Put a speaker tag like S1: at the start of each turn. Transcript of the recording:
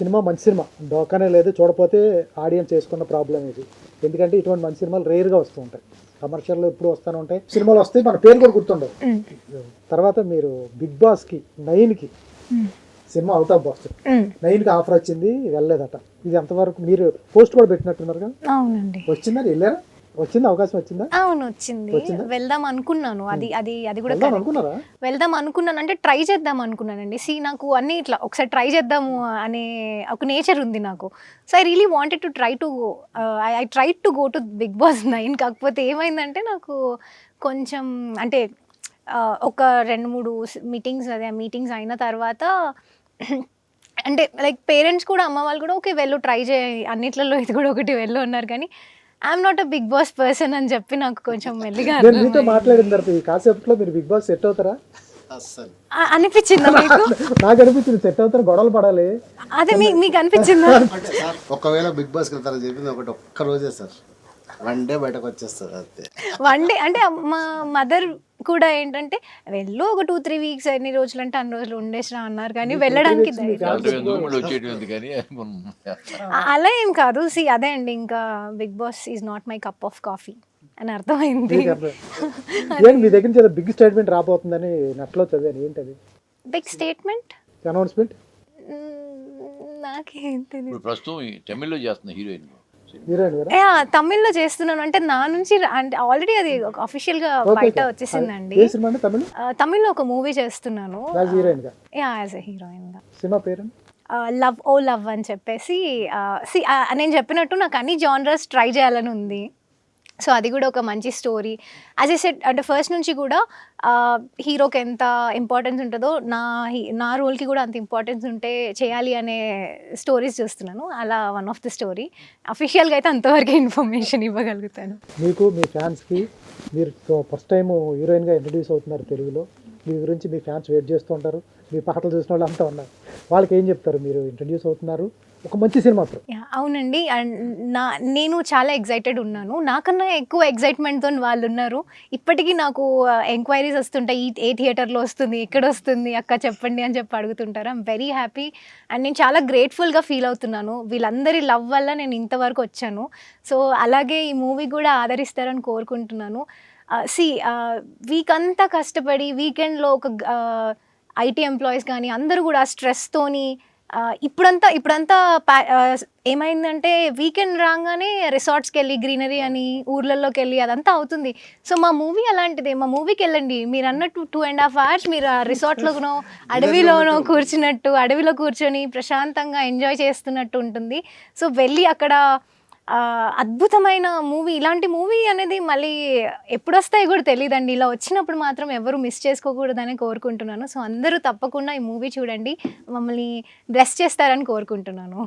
S1: Cinema మంచి cinema, డోకానే లేదు, చూడపోతే audience చేసుకున్న ప్రాబ్లం ఇది. ఎందుకంటే ఇటువంటి మంచి సినిమాలు రేర్గా వస్తూ ఉంటాయి, కమర్షియల్లో ఎప్పుడు వస్తూనే ఉంటాయి, సినిమాలు వస్తాయి, మన పేరు కూడా గుర్తుండవు. తర్వాత మీరు బిగ్ బాస్కి 9కి సినిమా అవుట్ ఆఫ్ బాక్స్ 9కి ఆఫర్ వచ్చింది, వెళ్ళలేదట. ఇది ఎంతవరకు మీరు పోస్ట్ కూడా పెట్టినట్టున్నారు కదా?
S2: అవునండి.
S1: వచ్చిందా, వెళ్ళారా? వచ్చింది, అవకాశం వచ్చిందా?
S2: అవును వచ్చింది, వెళ్దాం అనుకున్నాను. అది అది అది కూడా
S1: అనుకున్నారా?
S2: వెళ్దాం అనుకున్నాను, అంటే ట్రై చేద్దాం అనుకున్నానండి. నాకు అన్ని ఇట్లా ఒకసారి ట్రై చేద్దాము అనే ఒక నేచర్ ఉంది నాకు. So I really wanted to try to I try to go to Bigg Boss 9. కాకపోతే ఏమైందంటే నాకు కొంచెం అంటే ఒక 2-3 మీటింగ్స్ అయిన తర్వాత అంటే లైక్ పేరెంట్స్ కూడా, అమ్మ వాళ్ళు కూడా ఓకే వెళ్ళు ట్రై చేయి, అన్నిట్లలో ఇది కూడా ఒకటి వెళ్ళు అన్నారు. కానీ I'm not a Bigg Boss person అని చెప్పి నాకు కొంచెం మెల్లిగా
S1: మీతో మాట్లాడిన తర్వాత ఈ కాన్సెప్ట్లో మీరు బిగ్ బాస్ సెట్ అవుతారా
S2: అనిపించిందా మీకు?
S1: నాకు అనిపించింది సెట్ అవుతారు, గొడవలు పడాలి.
S2: అదే మీకు అనిపించిందా?
S3: ఒకవేళ బిగ్ బాస్ వెళ్తారని చెప్పింది ఒక్క రోజే సార్, 1 డే బయటకు వచ్చేస్తారు అంతే.
S2: 1 డే అంటే మా మదర్ కూడా ఏంటంటే వెళ్ళు ఒక 2-3 వీక్స్, ఎన్ని రోజులు అంటే అన్ని రోజులు ఉండేసినా అన్నారు. కానీ వెళ్ళడానికి అలా ఏం కాదు. అదే అండి, ఇంకా Bigg Boss is not my cup of coffee అని అర్థమైంది.
S1: మీ దగ్గర నుంచి బిగ్ స్టేట్మెంట్ రాబోతుందని నెట్లో చదివాను, ఏంటది?
S2: బిగ్ స్టేట్మెంట్
S1: అనౌన్స్మెంట్
S2: నాకేం తెలియదు.
S4: ప్రస్తుతం తమిళ్లో చేస్తున్న హీరోయిన్
S2: తమిళ్లో చేస్తున్నాను, అంటే నా నుంచి అంటే ఆల్రెడీ అది అఫీషియల్ గా బయట వచ్చేసిందండి. తమిళ్లో ఒక మూవీ చేస్తున్నాను యాజ్ ఎ హీరోయిన్ గా.
S1: సినిమా పేరు
S2: లవ్ ఓ లవ్ అని చెప్పేసి. నేను చెప్పినట్టు నాకు అన్ని జానర్స్ ట్రై చేయాలని ఉంది. సో అది కూడా ఒక మంచి స్టోరీ. యాజ్ ఐ సెడ్, అంటే ఫస్ట్ నుంచి కూడా హీరోకి ఎంత ఇంపార్టెన్స్ ఉంటుందో నా రోల్కి కూడా అంత ఇంపార్టెన్స్ ఉంటే చేయాలి అనే స్టోరీస్ చూస్తున్నాను. అలా వన్ ఆఫ్ ది స్టోరీ. అఫీషియల్గా అయితే అంతవరకు ఇన్ఫర్మేషన్ ఇవ్వగలుగుతాను.
S1: మీకు మీ ఫ్యాన్స్కి, మీరు ఫస్ట్ టైం హీరోయిన్గా ఇంట్రడ్యూస్ అవుతున్నారు తెలుగులో, మీ గురించి మీ ఫ్యాన్స్ వెయిట్ చేస్తూ ఉంటారు, మీ పాటలు చూసిన వాళ్ళు అంతా ఉన్నారు, వాళ్ళకి ఏం చెప్తారు? మీరు ఇంట్రడ్యూస్ అవుతున్నారు ఒక మంచి సినిమాతో.
S2: అవునండి, అండ్ నేను చాలా ఎగ్జైటెడ్ ఉన్నాను. నాకన్నా ఎక్కువ ఎగ్జైట్మెంట్తో వాళ్ళు ఉన్నారు. ఇప్పటికీ నాకు ఎంక్వైరీస్ వస్తుంటాయి, ఏ థియేటర్లో వస్తుంది, ఎక్కడ వస్తుంది అక్క చెప్పండి అని చెప్పి అడుగుతుంటారు. ఐఎమ్ వెరీ హ్యాపీ అండ్ నేను చాలా గ్రేట్ఫుల్గా ఫీల్ అవుతున్నాను. వీళ్ళందరి లవ్ వల్ల నేను ఇంతవరకు వచ్చాను. సో అలాగే ఈ మూవీ కూడా ఆదరిస్తారని కోరుకుంటున్నాను. వీక్ అంతా కష్టపడి వీకెండ్లో ఒక ఐటీ ఎంప్లాయీస్ కానీ అందరూ కూడా స్ట్రెస్తోని ఇప్పుడంతా ఏమైందంటే వీకెండ్ రాగానే రిసార్ట్స్కి వెళ్ళి గ్రీనరీ అని ఊర్లలోకి వెళ్ళి అదంతా అవుతుంది. సో మా మూవీ అలాంటిదే. మా మూవీకి వెళ్ళండి, మీరు అన్నట్టు 2.5 hours మీరు ఆ రిసార్ట్లోనో అడవిలో కూర్చొని ప్రశాంతంగా ఎంజాయ్ చేస్తున్నట్టు ఉంటుంది. సో వెళ్ళి అక్కడ అద్భుతమైన మూవీ, ఇలాంటి మూవీ అనేది మళ్ళీ ఎప్పుడు వస్తాయో కూడా తెలియదండి. ఇలా వచ్చినప్పుడు మాత్రం ఎవరు మిస్ చేసుకోకూడదని కోరుకుంటున్నాను. సో అందరూ తప్పకుండా ఈ మూవీ చూడండి, మమ్మల్ని బ్లెస్ చేస్తారని కోరుకుంటున్నాను.